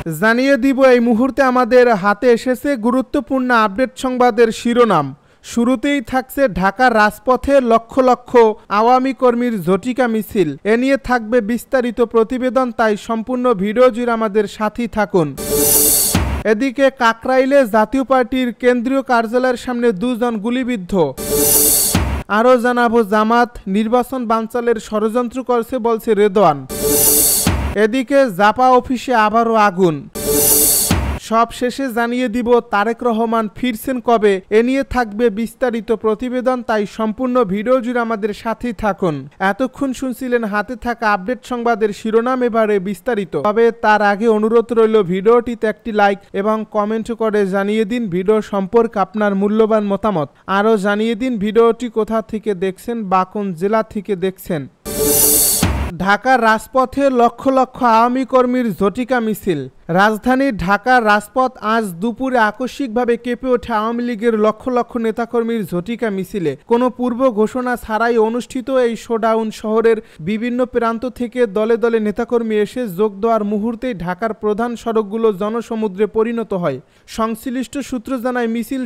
জানিয়ে দিব এই মুহূর্তে আমাদের হাতে এসেছে গুরুত্বপূর্ণ আপডেট সংবাদের শিরোনাম। শুরুতেই থাকছে ঢাকার রাজপথে লক্ষ লক্ষ আওয়ামী কর্মীর ঝটিকা মিছিল। এ নিয়ে থাকবে বিস্তারিত প্রতিবেদন, তাই সম্পূর্ণ ভিডিও জুড়ে আমাদের সাথী থাকুন। এদিকে কাকরাইলে জাতীয় পার্টির কেন্দ্রীয় কার্যালয়ের সামনে দুজন গুলিবিদ্ধ। আরও জানাবো জামাত নির্বাচন বানচালের ষড়যন্ত্র করছে বলছে রেদওয়ান। এদিকে জাপা অফিসে আবারও আগুন। সব শেষে জানিয়ে দিব তারেক রহমান ফিরছেন কবে। এ নিয়ে থাকবে বিস্তারিত প্রতিবেদন, তাই সম্পূর্ণ ভিডিও জুড়ে আমাদের সাথেই থাকুন। এতক্ষণ শুনছিলেন হাতে থাকা আপডেট সংবাদের শিরোনাম, এবারে বিস্তারিত। তবে তার আগে অনুরোধ রইল ভিডিওটিতে একটি লাইক এবং কমেন্ট করে জানিয়ে দিন ভিডিও সম্পর্কে আপনার মূল্যবান মতামত। আরও জানিয়ে দিন ভিডিওটি কোথা থেকে দেখছেন বা কোন জেলা থেকে দেখছেন। ঢাকার রাজপথে লক্ষ লক্ষ আওয়ামী কর্মীর ঝটিকা মিছিল। রাজধানীর ঢাকার রাজপথ আজ দুপুরে আকস্মিকভাবে কেঁপে ওঠে আওয়ামী লীগের লক্ষ লক্ষ নেতাকর্মীর ঝটিকা মিছিলে। কোনো পূর্ব ঘোষণা ছাড়াই অনুষ্ঠিত এই শোডাউন শহরের বিভিন্ন প্রান্ত থেকে দলে দলে নেতাকর্মী এসে যোগ দেওয়ার মুহূর্তেই ঢাকার প্রধান সড়কগুলো জনসমুদ্রে পরিণত হয়। সংশ্লিষ্ট সূত্র জানায় মিছিল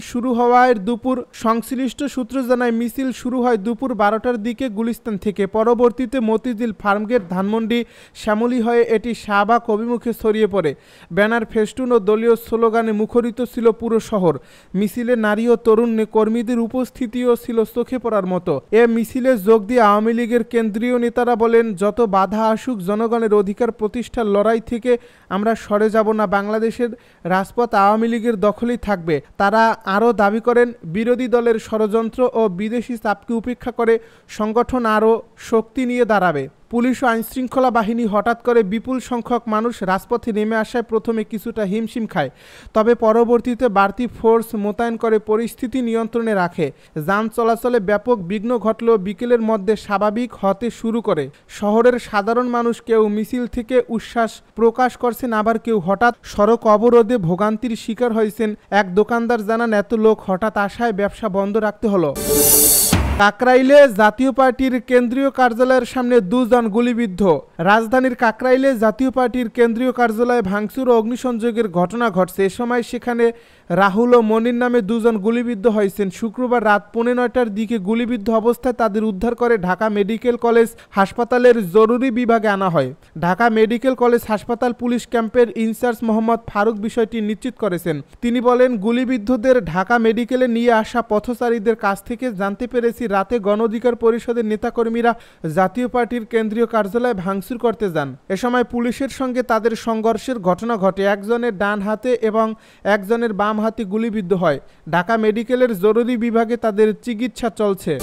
শুরু হয় দুপুর 12টার দিকে গুলিস্তান থেকে। পরবর্তীতে মতিঝিল, ফার্মগেট, ধানমন্ডি, শ্যামলী হয়ে এটি শাহবাগ অভিমুখে ছড়িয়ে পড়ে। ব্যানার, ফেস্টুন ও দলীয় স্লোগানে মুখরিত ছিল পুরো শহর। মিছিলে নারী ও তরুণ কর্মীদের উপস্থিতিও ছিল চোখে পড়ার মতো। এ মিছিলে যোগ দিয়ে আওয়ামী লীগের কেন্দ্রীয় নেতারা বলেন, যত বাধা আসুক জনগণের অধিকার প্রতিষ্ঠার লড়াই থেকে আমরা সরে যাব না। বাংলাদেশের রাজপথ আওয়ামী লীগের দখলেই থাকবে। তারা আরও দাবি করেন, বিরোধী দলের ষড়যন্ত্র ও বিদেশি চাপকে উপেক্ষা করে সংগঠন আরও শক্তি নিয়ে দাঁড়াবে। পুলিশ ও আইনশৃঙ্খলা বাহিনী হঠাৎ করে বিপুল সংখ্যক মানুষ রাজপথে নেমে আসায় প্রথমে কিছুটা হিমশিম খায়, তবে পরবর্তীতে বাড়তি ফোর্স মোতায়েন করে পরিস্থিতি নিয়ন্ত্রণে রাখে। যান চলাচলে ব্যাপক বিঘ্ন ঘটলেও বিকেলের মধ্যে স্বাভাবিক হতে শুরু করে। শহরের সাধারণ মানুষ কেউ মিছিল থেকে উচ্ছ্বাস প্রকাশ করছেন, আবার কেউ হঠাৎ সড়ক অবরোধে ভোগান্তির শিকার হয়েছেন। এক দোকানদার জানান, এত লোক হঠাৎ আসায় ব্যবসা বন্ধ রাখতে হলো। কাকরাইলে জাতীয় পার্টির কেন্দ্রীয় কার্যালয়ের সামনে দুজন গুলিবিদ্ধ। রাজধানীর কাকরাইলে জাতীয় পার্টির কেন্দ্রীয় কার্যালয়ে ভাঙচুর ও অগ্নিসংযোগের ঘটনা ঘটছে। এ সময় সেখানে রাহুল ও মনির নামে দুজন গুলিবিদ্ধ হয়েছেন। শুক্রবার রাত 9:30টার দিকে গুলিবিদ্ধ অবস্থায় তাদের উদ্ধার করে ঢাকা মেডিকেল কলেজ হাসপাতালের জরুরি বিভাগে আনা হয়। ঢাকা মেডিকেল কলেজ হাসপাতাল পুলিশ ক্যাম্পের ইনচার্জ মোহাম্মদ ফারুক বিষয়টি নিশ্চিত করেছেন। তিনি বলেন, গুলিবিদ্ধদের ঢাকা মেডিকেলে নিয়ে আসা পথচারীদের কাছ থেকে জানতে পেরেছি রাতে গণ অধিকার পরিষদের নেতাকর্মীরা জাতীয় পার্টির কেন্দ্রীয় কার্যালয়ে ভাঙচুর করতে যান। এ সময় পুলিশের সঙ্গে তাদের সংঘর্ষের ঘটনা ঘটে। একজনের ডান হাতে এবং একজনের বাম হাতে গুলিবিদ্ধ হয়। ঢাকা মেডিকেলের জরুরি বিভাগে তাদের চিকিৎসা চলছে।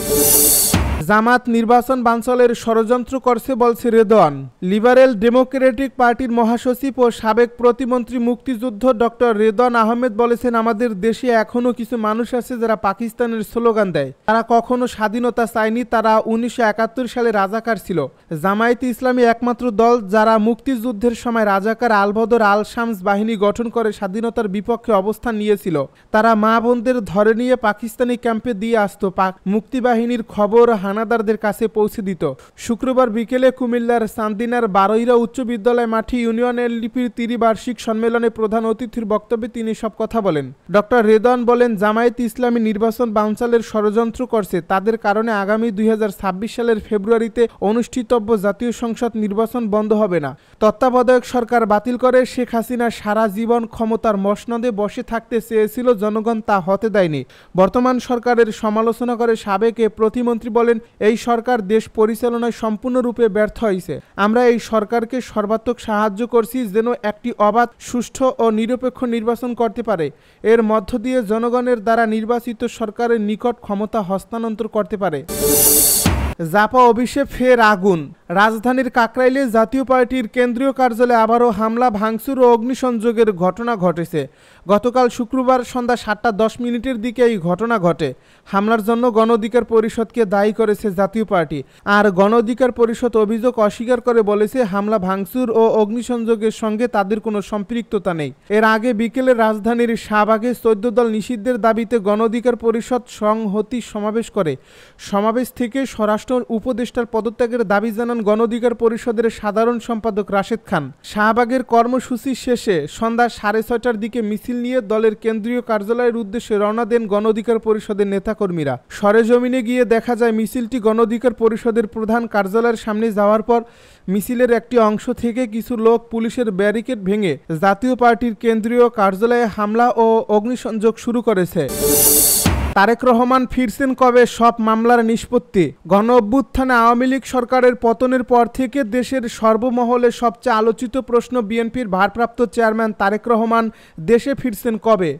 জামাত নির্বাচন বানচালের ষড়যন্ত্র করছে বলছে রেদওয়ান। লিবারেল ডেমোক্রেটিক পার্টির মহাসচিব ও সাবেক প্রতিমন্ত্রী মুক্তিযুদ্ধ ডক্টর রেদওয়ান আহমেদ বলেছেন, আমাদের দেশে এখনো কিছু মানুষ আছে যারা পাকিস্তানের স্লোগান দেয়। তারা কখনো স্বাধীনতা চায়নি, তারা 1971 সালে রাজাকার ছিল। জামায়াতে ইসলামী একমাত্র দল যারা মুক্তিযুদ্ধের সময় রাজাকার আলবদর আল শামস বাহিনী গঠন করে স্বাধীনতার বিপক্ষে অবস্থান নিয়েছিল। তারা মা বোনদের ধরে নিয়ে পাকিস্তানি ক্যাম্পে দিয়ে আসতো। মুক্তিবাহিনীর খবর হানাদারদের কাছে পৌঁছে দিত। শুক্রবার বিকেলে কুমিল্লার চান্দিনার বারৈরা উচ্চ বিদ্যালয় মাঠে ইউনিয়ন এলডিপির 30 বার্ষিক সম্মেলনে প্রধান অতিথির বক্তব্যে তিনি সব কথা বলেন। ডক্টর রেদওয়ান বলেন, জামায়াতে ইসলামী নির্বাচন বানচালের ষড়যন্ত্র করছে। তাদের কারণে আগামী 2026 সালের ফেব্রুয়ারিতে অনুষ্ঠিতব্য জাতীয় সংসদ নির্বাচন বন্ধ হবে না। তত্ত্বাবধায়ক সরকার বাতিল করে শেখ হাসিনা সারা জীবন ক্ষমতার মসনদে বসে থাকতে চেয়েছিল, জনগণ তা হতে দেয়নি। বর্তমান সরকারের সমালোচনা করে সাবেক প্রতিমন্ত্রী বলেন, এই সরকার দেশ পরিচালনায় সম্পূর্ণরূপে ব্যর্থ হয়েছে। আমরা এই সরকারকে সর্বাত্মক সাহায্য করছি যেন একটি অবাধ, সুষ্ঠু ও নিরপেক্ষ নির্বাচন করতে পারে। এর মধ্য দিয়ে জনগণের দ্বারা নির্বাচিত সরকারের নিকট ক্ষমতা হস্তান্তর করতে পারে। জাপা অফিসে ফের আগুন। রাজধানীর কাকরাইলে জাতীয় পার্টির কেন্দ্রীয় কার্যালয়ে আবারও হামলা, ভাঙচুর ও অগ্নিসংযোগের ঘটনা ঘটেছে। গতকাল শুক্রবার সন্ধ্যা 7:10 দিকে এই ঘটনা ঘটে। হামলার জন্য গণ অধিকার পরিষদকে দায়ী করেছে জাতীয় পার্টি। আর গণ অধিকার পরিষদ অভিযোগ অস্বীকার করে বলেছে, হামলা, ভাঙচুর ও অগ্নিসংযোগের সঙ্গে তাদের কোনো সম্পৃক্ততা নেই। এর আগে বিকেলে রাজধানীর শাহবাগে 14 দল নিষিদ্ধের দাবিতে গণ অধিকার পরিষদ সংহতি সমাবেশ করে। সমাবেশ থেকে স্বরাষ্ট্র স্বরাষ্ট্র উপদেষ্টার পদত্যাগের দাবি জানান গণ অধিকার পরিষদের সাধারণ সম্পাদক রাশেদ খান। শাহবাগের কর্মসূচি শেষে সন্ধ্যা 6:30টার দিকে মিছিল নিয়ে দলের কেন্দ্রীয় কার্যালয়ের উদ্দেশ্যে রওনা দেন গণ অধিকার পরিষদের নেতাকর্মীরা। সরেজমিনে গিয়ে দেখা যায় মিছিলটি গণ অধিকার পরিষদের প্রধান কার্যালয়ের সামনে যাওয়ার পর মিছিলের একটি অংশ থেকে কিছু লোক পুলিশের ব্যারিকেড ভেঙে জাতীয় পার্টির কেন্দ্রীয় কার্যালয়ে হামলা ও অগ্নিসংযোগ শুরু করেছে। তারেক রহমান ফিরছেন কবে, সব মামলার নিষ্পত্তি। গণ অভ্যুত্থানে আওয়ামী লীগ সরকারের পতনের পর থেকে দেশের সর্বমহলে সবচেয়ে আলোচিত প্রশ্ন বিএনপির ভারপ্রাপ্ত চেয়ারম্যান তারেক রহমান দেশে ফিরছেন কবে।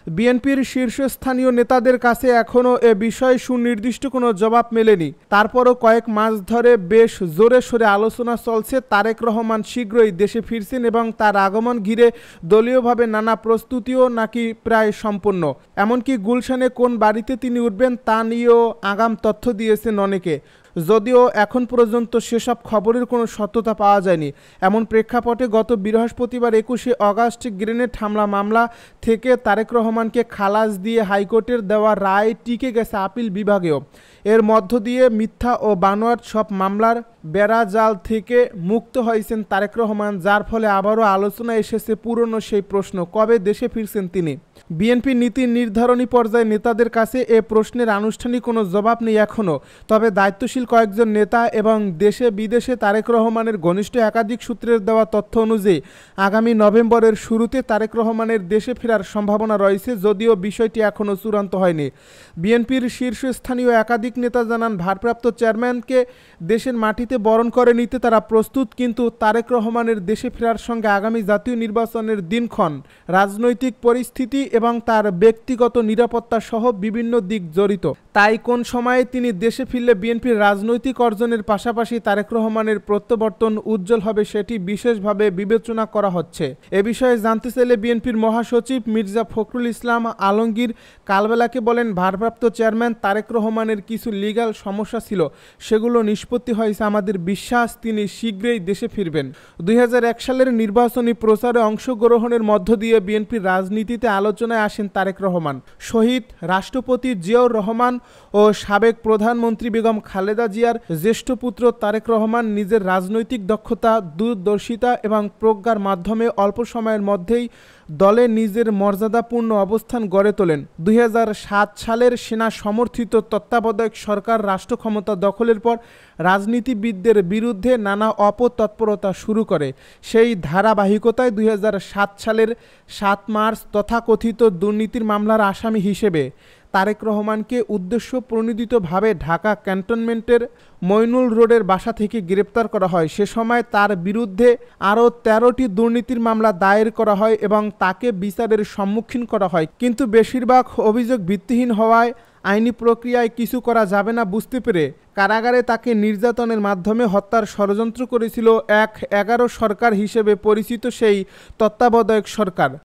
বিএনপির শীর্ষস্থানীয় নেতাদের কাছে এখনও এ বিষয়ে সুনির্দিষ্ট কোনো জবাব মেলেনি। তারপরও কয়েক মাস ধরে বেশ জোরে সোরে আলোচনা চলছে তারেক রহমান শীঘ্রই দেশে ফিরছেন এবং তার আগমন ঘিরে দলীয়ভাবে নানা প্রস্তুতিও নাকি প্রায় সম্পন্ন। এমনকি গুলশানে কোন বাড়িতে তিনি উঠবেন তা নিয়েও আগাম তথ্য দিয়েছেন অনেকে, যদিও এখন পর্যন্ত সেসব খবরের কোনো সত্যতা পাওয়া যায়নি। এমন প্রেক্ষাপটে গত বৃহস্পতিবার 21শে আগস্ট গ্রেনেড হামলা মামলা থেকে তারেক রহমানকে খালাস দিয়ে হাইকোর্টের দেওয়া রায় টিকে গেছে আপিল বিভাগেও। এর মধ্য দিয়ে মিথ্যা ও বানোয়াট সব মামলার বেড়াজাল থেকে মুক্ত হয়েছেন তারেক রহমান, যার ফলে আবারও আলোচনা এসেছে পুরনো সেই প্রশ্ন, কবে দেশে ফিরছেন তিনি। বিএনপি নীতি নির্ধারণী পর্যায়ে নেতাদের কাছে এ প্রশ্নের আনুষ্ঠানিক কোনো জবাব নেই এখনও। তবে দায়িত্বশীল কয়েকজন নেতা এবং দেশে বিদেশে তারেক রহমানের ঘনিষ্ঠ একাধিক সূত্রের দেওয়া তথ্য অনুযায়ী আগামী নভেম্বরের শুরুতে তারেক রহমানের দেশে ফেরার সম্ভাবনা রয়েছে, যদিও বিষয়টি এখনও চূড়ান্ত হয়নি। বিএনপির শীর্ষস্থানীয় একাধিক নেতা জানান ভারপ্রাপ্ত চেয়ারম্যানকে দেশের মাটিতে বরণ করে নিতে তারা প্রস্তুত, কিন্তু তারেক রহমানের দেশে ফেরার সঙ্গে আগামী জাতীয় নির্বাচনের দিনক্ষণ, রাজনৈতিক পরিস্থিতি এবং তার ব্যক্তিগত নিরাপত্তা সহ বিভিন্ন দিক জড়িত। তাই কোন সময়ে তিনি দেশে ফিরলে বিএনপির রাজনৈতিক অর্জনের পাশাপাশি তারেক রহমানের প্রত্যাবর্তন উজ্জ্বল হবে সেটি বিশেষভাবে বিবেচনা করা হচ্ছে। এ বিষয়ে জানতে চাইলে বিএনপির মহাসচিব মির্জা ফখরুল ইসলাম আলমগীর কালবেলাকে বলেন, ভারপ্রাপ্ত চেয়ারম্যান তারেক রহমানের কিছু লিগ্যাল সমস্যা ছিল, সেগুলো নিষ্পত্তি হয়েছে। আমাদের বিশ্বাস তিনি শীঘ্রই দেশে ফিরবেন। 2001 সালের নির্বাচনী প্রচারে অংশগ্রহণের মধ্য দিয়ে বিএনপির রাজনীতিতে আলোচনায় আসেন তারেক রহমান। শহীদ রাষ্ট্রপতি জিয়াউর রহমান ও সাবেক প্রধানমন্ত্রী বেগম খালেদা জিয়ার জ্যেষ্ঠ পুত্র তারেক রহমান নিজের রাজনৈতিক দক্ষতা, দূরদর্শিতা এবং প্রজ্ঞার মাধ্যমে অল্প সময়ের মধ্যেই দলে নিজের মর্যাদাপূর্ণ অবস্থান গড়ে তোলেন। 2007 সালের সেনা সমর্থিত তত্ত্বাবধায়ক সরকার রাষ্ট্র ক্ষমতা দখলের পর রাজনীতিবিদদের বিরুদ্ধে নানা অপতৎপরতা শুরু করে। সেই ধারাবাহিকতায় 2007 সালের 7 মার্চ তথাকথিত দুর্নীতির মামলার আসামি হিসেবে তারেক রহমানকে উদ্দেশ্য প্রণোদিতভাবে ঢাকা ক্যান্টনমেন্টের মইনুল রোডের বাসা থেকে গ্রেপ্তার করা হয়। সে সময় তার বিরুদ্ধে আরও 13টি দুর্নীতির মামলা দায়ের করা হয় এবং তাকে বিচারের সম্মুখীন করা হয়, কিন্তু বেশিরভাগ অভিযোগ ভিত্তিহীন হওয়ায় আইনি প্রক্রিয়ায় কিছু করা যাবে না বুঝতে পেরে কারাগারে তাকে নির্যাতনের মাধ্যমে হত্যার ষড়যন্ত্র করেছিল 11 সরকার হিসেবে পরিচিত সেই তত্ত্বাবধায়ক সরকার।